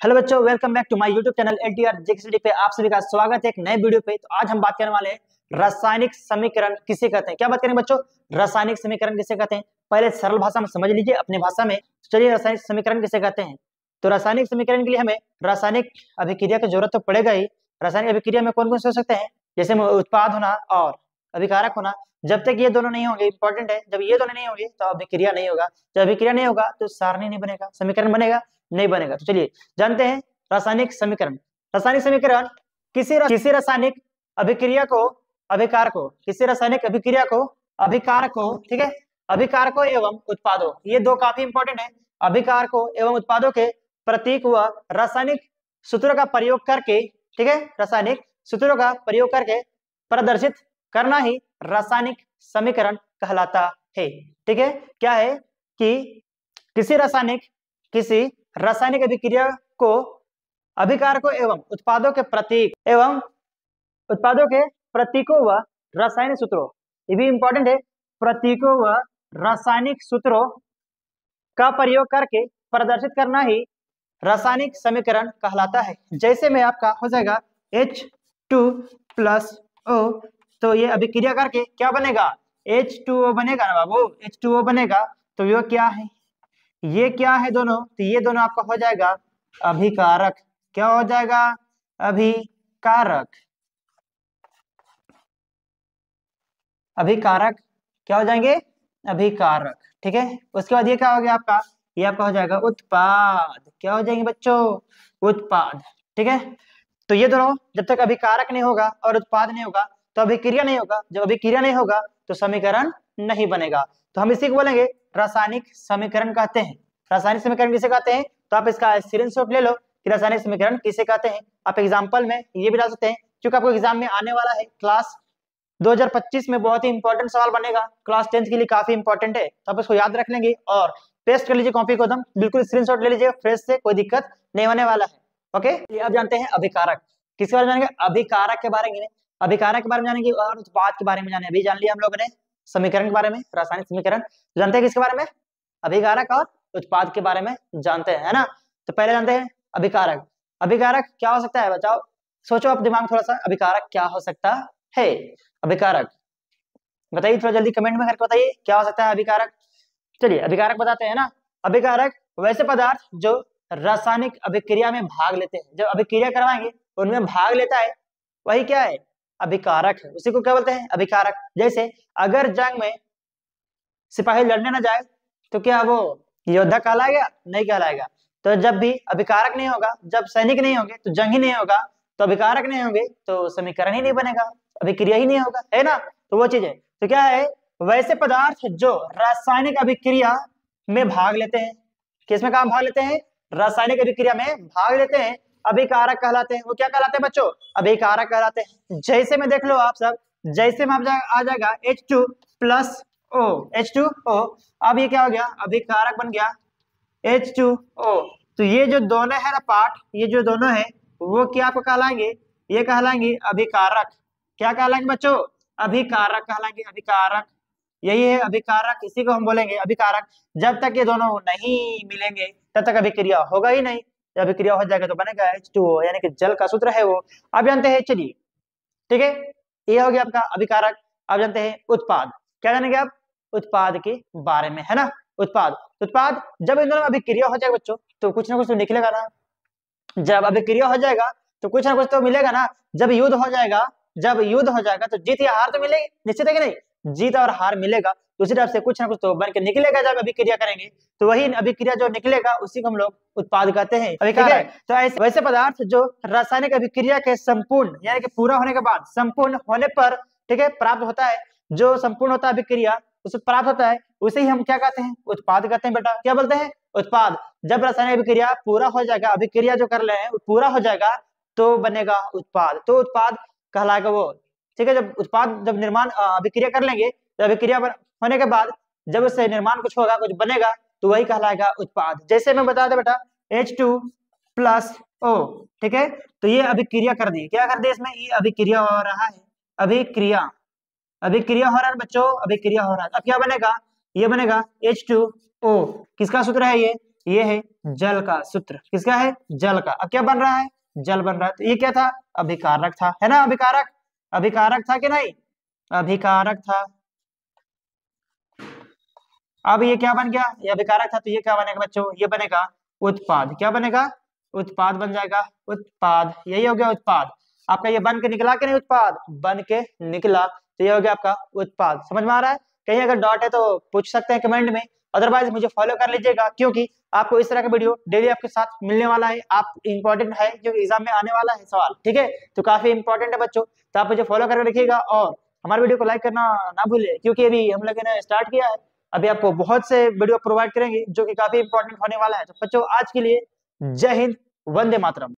Hello बच्चों, welcome back to my YouTube channel LTR JKCD पे आप सभी का स्वागत है एक नए वीडियो पे। तो आज हम बात करने वाले हैं रासायनिक समीकरण किसे कहते हैं। क्या बात करेंगे बच्चों? रासायनिक समीकरण किसे कहते हैं। पहले सरल भाषा में समझ लीजिए अपने भाषा में। चलिए, रासायनिक समीकरण किसे कहते हैं। तो रासायनिक समीकरण के लिए हमें रासायनिक अभिक्रिया की जरूरत तो पड़ेगा ही। रासायनिक अभिक्रिया में कौन कौन से हो सकते हैं, जैसे उत्पाद होना और अभिकारक होना। जब तक ये दोनों नहीं होंगे, इंपॉर्टेंट है, जब ये दोनों नहीं होंगे तो अभिक्रिया नहीं होगा। जब अभिक्रिया नहीं होगा तो सारणी नहीं बनेगा, समीकरण बनेगा नहीं बनेगा। तो चलिए जानते हैं रासायनिक समीकरण। रासायनिक समीकरण किसी रासायनिक अभिक्रिया को अभिकारको, किसी रासायनिक अभिक्रिया को अभिकारको, ठीक है, अभिकारको एवं उत्पादों, ये दो काफी इंपॉर्टेंट है। अभिकारको एवं उत्पादों के प्रतीक व रासायनिक सूत्रों का प्रयोग करके, ठीक है, रासायनिक सूत्रों का प्रयोग करके प्रदर्शित करना ही रासायनिक समीकरण कहलाता है। ठीक है, क्या है कि किसी रासायनिक अभिक्रिया को अभिकारकों एवं उत्पादों के प्रतीक एवं उत्पादों के प्रतीकों व रासायनिक सूत्रों, ये भी इंपॉर्टेंट है, प्रतीकों व रासायनिक सूत्रों का प्रयोग करके प्रदर्शित करना ही रासायनिक समीकरण कहलाता है। जैसे में आपका हो जाएगा H2+O, तो ये अभिक्रिया करके क्या बनेगा, H2O बनेगा ना बाबू, H2O बनेगा। तो ये क्या है, ये क्या है दोनों, तो ये दोनों आपका हो जाएगा अभिकारक। क्या हो जाएगा, अभिकारक। अभिकारक क्या हो जाएंगे, अभिकारक। ठीक है, उसके बाद ये क्या हो गया आपका, ये आपका हो जाएगा उत्पाद। क्या हो जाएंगे बच्चों, उत्पाद। ठीक है, तो ये दोनों जब तक अभिकारक नहीं होगा और उत्पाद नहीं होगा तो अभिक्रिया नहीं होगा। जब अभिक्रिया नहीं होगा तो समीकरण नहीं बनेगा। तो हम इसी को बोलेंगे रासायनिक समीकरण कहते हैं। रासायनिक समीकरण किसे कहते हैं, तो आप इसका स्क्रीनशॉट ले लो कि रासायनिक समीकरण किसे कहते हैं। आप एग्जाम्पल में ये भी डाल सकते हैं, क्योंकि आपको एग्जाम में आने वाला है। क्लास 2025 में बहुत ही इंपॉर्टेंट सवाल बनेगा, क्लास 10 के लिए काफी इंपॉर्टेंट है। तो आप इसको याद रख लेंगे और पेस्ट कर लीजिए कॉपी को, एकदम बिल्कुल स्क्रीनशॉट ले लीजिए फ्रेश से, कोई दिक्कत नहीं होने वाला है। ओके, अब जानते हैं अभिकारक। किसके बारे में जानेंगे, अभिकारक के बारे में। अभिकारक के बारे में जानेंगे और उत्पाद के बारे में जाने। अभी जान लिया हम लोगों ने समीकरण के बारे में, रासायनिक समीकरण। जानते हैं किसके बारे में, अभिकारक और उत्पाद के बारे में जानते हैं, है ना। तो पहले जानते हैं अभिकारक। अभिकारक क्या हो सकता है, बताओ, सोचो आप दिमाग थोड़ा सा, अभिकारक क्या हो सकता है। अभिकारक बताइए, थोड़ा जल्दी कमेंट में करके बताइए क्या हो सकता है अभिकारक। चलिए अभिकारक बताते हैं ना। अभिकारक वैसे पदार्थ जो रासायनिक अभिक्रिया में भाग लेते हैं, जब अभिक्रिया करवाएंगे उनमें भाग लेता है, वही क्या है, अभिकारक है। उसी को क्या बोलते हैं, अभिकारक। जैसे अगर जंग में सिपाही लड़ने ना जाए तो क्या वो योद्धा कहलाएगा, नहीं कहलाएगा। तो जब भी अभिकारक नहीं होगा, जब सैनिक नहीं होंगे तो जंग ही नहीं होगा, तो अभिकारक नहीं होंगे तो समीकरण ही नहीं बनेगा, अभिक्रिया ही नहीं होगा, है ना। तो वो चीज है। तो क्या है, वैसे पदार्थ जो रासायनिक अभिक्रिया में भाग लेते हैं, किसमें काम भाग लेते हैं, रासायनिक अभिक्रिया में भाग लेते हैं, अभिकारक कहलाते हैं। वो क्या कहलाते हैं बच्चों, अभिकारक कहलाते हैं। जैसे में देख लो आप सब, जैसे में आ जाएगा H2+O, H2O। अब ये क्या हो गया, अभिकारक बन गया H2O। तो ये जो दोनों है ना पार्ट, ये जो दोनों है वो क्या आपको कहलाएंगे, ये कहलाएंगे अभिकारक। क्या कहलाएंगे बच्चों, अभिकारक कहलाएंगे, अभिकारक। यही है अभिकारक, इसी को हम बोलेंगे अभिकारक। जब तक ये दोनों नहीं मिलेंगे तब तक अभिक्रिया होगा ही नहीं। जब अभिक्रिया हो जाएगा तो बनेगा H2O, यानी कि जल का सूत्र है वो। अब जानते हैं, चलिए ठीक है, ये हो गया आपका अभिकारक। अब जानते हैं उत्पाद। क्या जानेंगे आप, उत्पाद के बारे में, है ना। उत्पाद, उत्पाद जब इन दोनों अभिक्रिया हो जाएगा बच्चों तो कुछ ना कुछ तो निकलेगा ना। जब अभिक्रिया हो जाएगा तो कुछ ना कुछ तो मिलेगा ना। जब युद्ध हो जाएगा तो जीत या हार तो मिलेगी, निश्चित है कि नहीं, जीत और हार मिलेगा। दूसरी तरफ से कुछ ना कुछ तो बन के निकलेगा जब अभिक्रिया करेंगे। तो वही अभिक्रिया जो निकलेगा उसी को हम लोग उत्पाद कहते हैं, अभिकारक। तो ऐसे वैसे पदार्थ जो रासायनिक अभिक्रिया के संपूर्ण यानी कि पूरा होने के बाद, संपूर्ण होने पर, ठीक है, प्राप्त होता है, जो संपूर्ण होता है अभिक्रिया उसे प्राप्त होता है, उसे ही हम क्या कहते हैं, उत्पाद कहते हैं। बेटा क्या बोलते हैं, उत्पाद। जब रासायनिक अभिक्रिया पूरा हो जाएगा, अभिक्रिया जो कर रहे हैं पूरा हो जाएगा तो बनेगा उत्पाद, तो उत्पाद कहलाएगा वो। ठीक है, जब उत्पाद, जब निर्माण अभिक्रिया कर लेंगे तो अभिक्रिया होने के बाद जब उससे निर्माण कुछ होगा, कुछ बनेगा, तो वही कहलाएगा उत्पाद। जैसे मैं बता दे बेटा H2+O, ठीक है, तो ये अभिक्रिया कर दी, क्या कर दी इसमें, ये अभिक्रिया हो रहा है, अभिक्रिया हो रहा है बच्चों, अभिक्रिया हो रहा है। अब क्या बनेगा, ये बनेगा H2O। किसका सूत्र है ये, ये है जल का सूत्र। किसका है? जल का। अब क्या बन रहा है? जल बन रहा है। तो ये क्या था? अभिकारक था, है ना? अभिकारक, अभिकारक था कि नहीं? अभिकारक था। अब ये क्या बन गया? ये अभिकारक था, तो ये क्या बनेगा बच्चों? ये बनेगा उत्पाद। क्या बनेगा? उत्पाद बन जाएगा। उत्पाद, यही हो गया उत्पाद। आपका ये बन के निकला कि नहीं? उत्पाद बन के निकला, तो ये हो गया आपका उत्पाद। समझ में आ रहा है? कहीं अगर डॉट है तो पूछ सकते हैं कमेंट में, अदरवाइज मुझे फॉलो कर लीजिएगा, क्योंकि आपको इस तरह का वीडियो डेली आपके साथ मिलने वाला है। आप इंपॉर्टेंट है जो एग्जाम में आने वाला है सवाल, ठीक है? तो काफी इंपॉर्टेंट है बच्चों, तो आप मुझे फॉलो करके रखिएगा और हमारे वीडियो को लाइक करना ना भूलिए, क्योंकि अभी हम लोगों ने स्टार्ट किया है। अभी आपको बहुत से वीडियो प्रोवाइड करेंगे जो कि काफी इंपॉर्टेंट होने वाला है। तो बच्चों आज के लिए जय हिंद, वंदे मातरम।